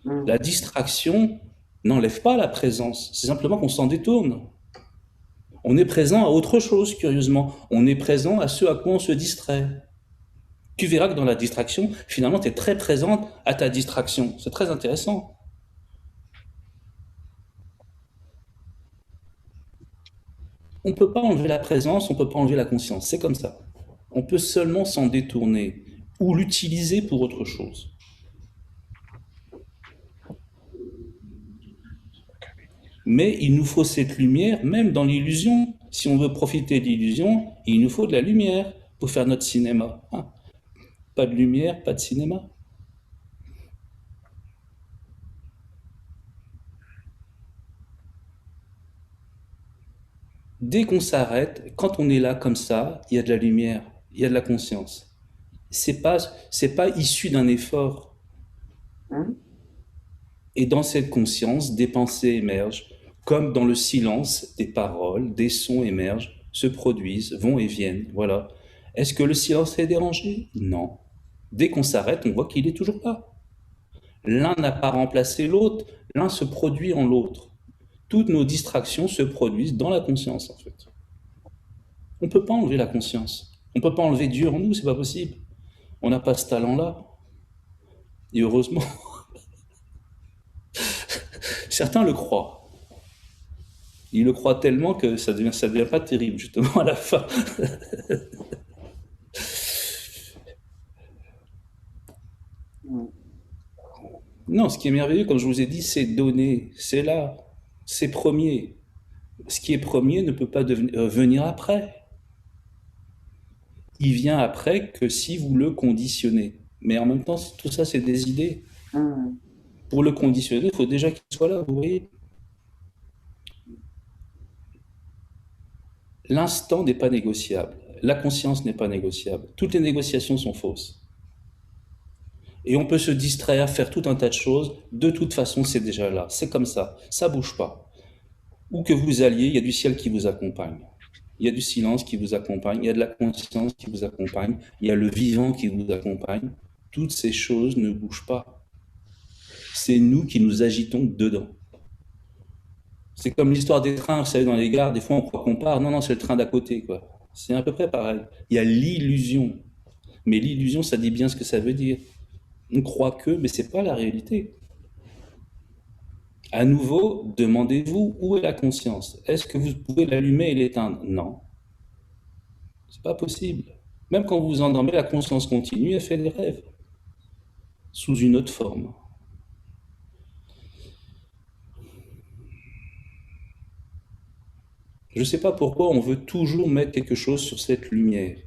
La mm, distraction n'enlève pas la présence, c'est simplement qu'on s'en détourne. On est présent à autre chose, curieusement. On est présent à ce à quoi on se distrait. Tu verras que dans la distraction, finalement, tu es très présente à ta distraction. C'est très intéressant. On ne peut pas enlever la présence, on ne peut pas enlever la conscience. C'est comme ça. On peut seulement s'en détourner ou l'utiliser pour autre chose. Mais il nous faut cette lumière, même dans l'illusion. Si on veut profiter de l'illusion, il nous faut de la lumière pour faire notre cinéma. Hein. Pas de lumière, pas de cinéma. Dès qu'on s'arrête, quand on est là comme ça, il y a de la lumière, il y a de la conscience. C'est pas issu d'un effort. mm. Et dans cette conscience, des pensées émergent, comme dans le silence, des paroles, des sons émergent, se produisent, vont et viennent. Voilà. Est-ce que le silence est dérangé? Non. Dès qu'on s'arrête, on voit qu'il est toujours là. L'un n'a pas remplacé l'autre, l'un se produit en l'autre. Toutes nos distractions se produisent dans la conscience, en fait. On ne peut pas enlever la conscience. On ne peut pas enlever Dieu en nous, c'est pas possible. On n'a pas ce talent-là. Et heureusement, certains le croient. Ils le croient tellement que ça devient pas terrible, justement, à la fin. Mm. Non, ce qui est merveilleux, comme je vous ai dit, c'est donner. C'est là. C'est premier. Ce qui est premier ne peut pas venir après. Il vient après que si vous le conditionnez. Mais en même temps, tout ça, c'est des idées. Mm. Pour le conditionner, il faut déjà qu'il soit là, vous voyez. L'instant n'est pas négociable. La conscience n'est pas négociable. Toutes les négociations sont fausses. Et on peut se distraire, faire tout un tas de choses. De toute façon, c'est déjà là. C'est comme ça. Ça bouge pas. Où que vous alliez, il y a du ciel qui vous accompagne. Il y a du silence qui vous accompagne. Il y a de la conscience qui vous accompagne. Il y a le vivant qui vous accompagne. Toutes ces choses ne bougent pas. C'est nous qui nous agitons dedans. C'est comme l'histoire des trains, vous savez, dans les gares, des fois on croit qu'on part. Non, non, c'est le train d'à côté, quoi. C'est à peu près pareil. Il y a l'illusion. Mais l'illusion, ça dit bien ce que ça veut dire. On croit que, mais c'est pas la réalité. À nouveau, demandez-vous où est la conscience. Est-ce que vous pouvez l'allumer et l'éteindre? Non, c'est pas possible. Même quand vous vous endormez, la conscience continue, elle fait des rêves sous une autre forme. Je ne sais pas pourquoi on veut toujours mettre quelque chose sur cette lumière.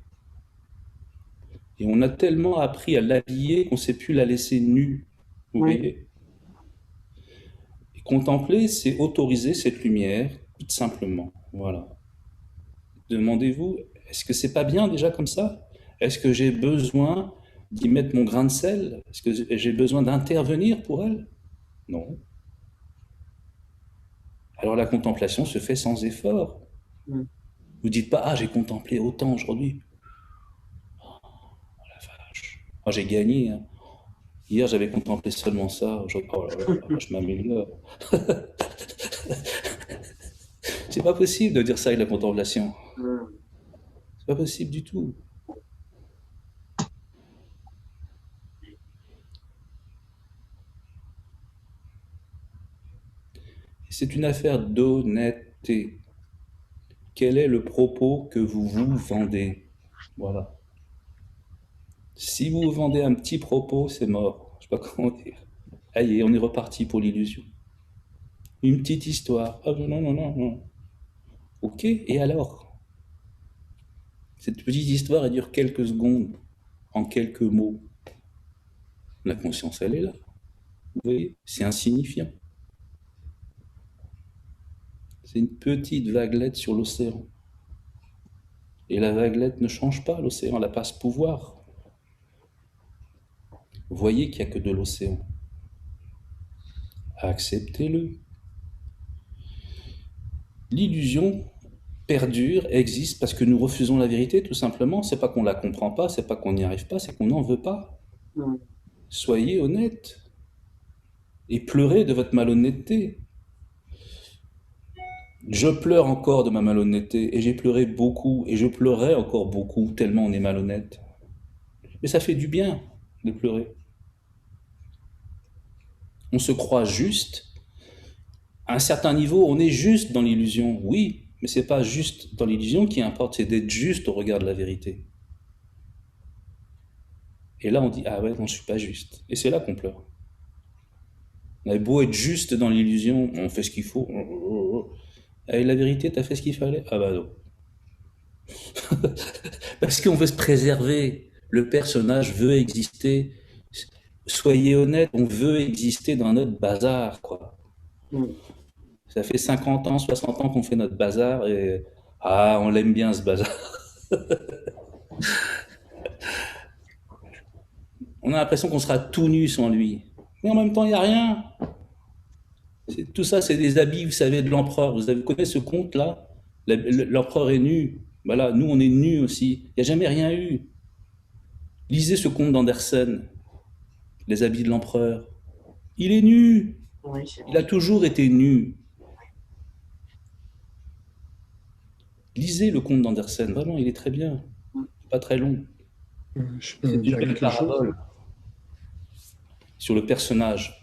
Et on a tellement appris à l'habiller qu'on ne sait plus la laisser nue. Vous Oui. voyez? Et contempler, c'est autoriser cette lumière, tout simplement. Voilà. Demandez-vous, est-ce que c'est pas bien déjà comme ça? Est-ce que j'ai besoin d'y mettre mon grain de sel? Est-ce que j'ai besoin d'intervenir pour elle? Non. Alors la contemplation se fait sans effort. Mm. Vous dites pas, ah, j'ai contemplé autant aujourd'hui. Oh la vache. Ah, j'ai gagné, hein. Hier, j'avais contemplé seulement ça. Aujourd'hui, oh là là, je m'améliore. C'est pas possible de dire ça avec la contemplation. Mm. C'est pas possible du tout. C'est une affaire d'honnêteté. Quel est le propos que vous vous vendez? Voilà. Si vous vous vendez un petit propos, c'est mort. Je sais pas comment dire. Aïe, on est reparti pour l'illusion. Une petite histoire. Ah non, non, non, non. Ok, et alors? Cette petite histoire, elle dure quelques secondes, en quelques mots. La conscience, elle est là. Vous voyez? C'est insignifiant. C'est une petite vaguelette sur l'océan. Et la vaguelette ne change pas l'océan, elle n'a pas ce pouvoir. Vous voyez qu'il n'y a que de l'océan. Acceptez-le. L'illusion perdure, existe parce que nous refusons la vérité, tout simplement. C'est pas qu'on la comprend pas, c'est pas qu'on n'y arrive pas, c'est qu'on n'en veut pas. Mm. Soyez honnête. et pleurez de votre malhonnêteté. Je pleure encore de ma malhonnêteté, et j'ai pleuré beaucoup, et je pleurerai encore beaucoup, tellement on est malhonnête. Mais ça fait du bien de pleurer. On se croit juste. À un certain niveau, on est juste dans l'illusion, oui, mais c'est pas juste dans l'illusion qui importe, c'est d'être juste au regard de la vérité. Et là, on dit, ah ouais, non, je suis pas juste. Et c'est là qu'on pleure. On avait beau être juste dans l'illusion, on fait ce qu'il faut. Avec la vérité, t'as fait ce qu'il fallait? Ah bah non. Parce qu'on veut se préserver. Le personnage veut exister. Soyez honnête, on veut exister dans notre bazar, quoi. Mm. Ça fait 50 ans, 60 ans qu'on fait notre bazar et ah, on l'aime bien ce bazar. On a l'impression qu'on sera tout nu sans lui. Mais en même temps, il n'y a rien. Tout ça, c'est des habits, vous savez, de l'empereur. Vous connaissez ce conte-là? L'empereur est nu. Voilà, nous, on est nus aussi. Il n'y a jamais rien eu. Lisez ce conte d'Andersen, Les habits de l'empereur. Il est nu. Oui, c'est Il a vrai. toujours été nu. Lisez le conte d'Andersen. Vraiment, il est très bien. Mm. Pas très long. Je C'est peux une dire belle quelque chose? parabole sur le personnage.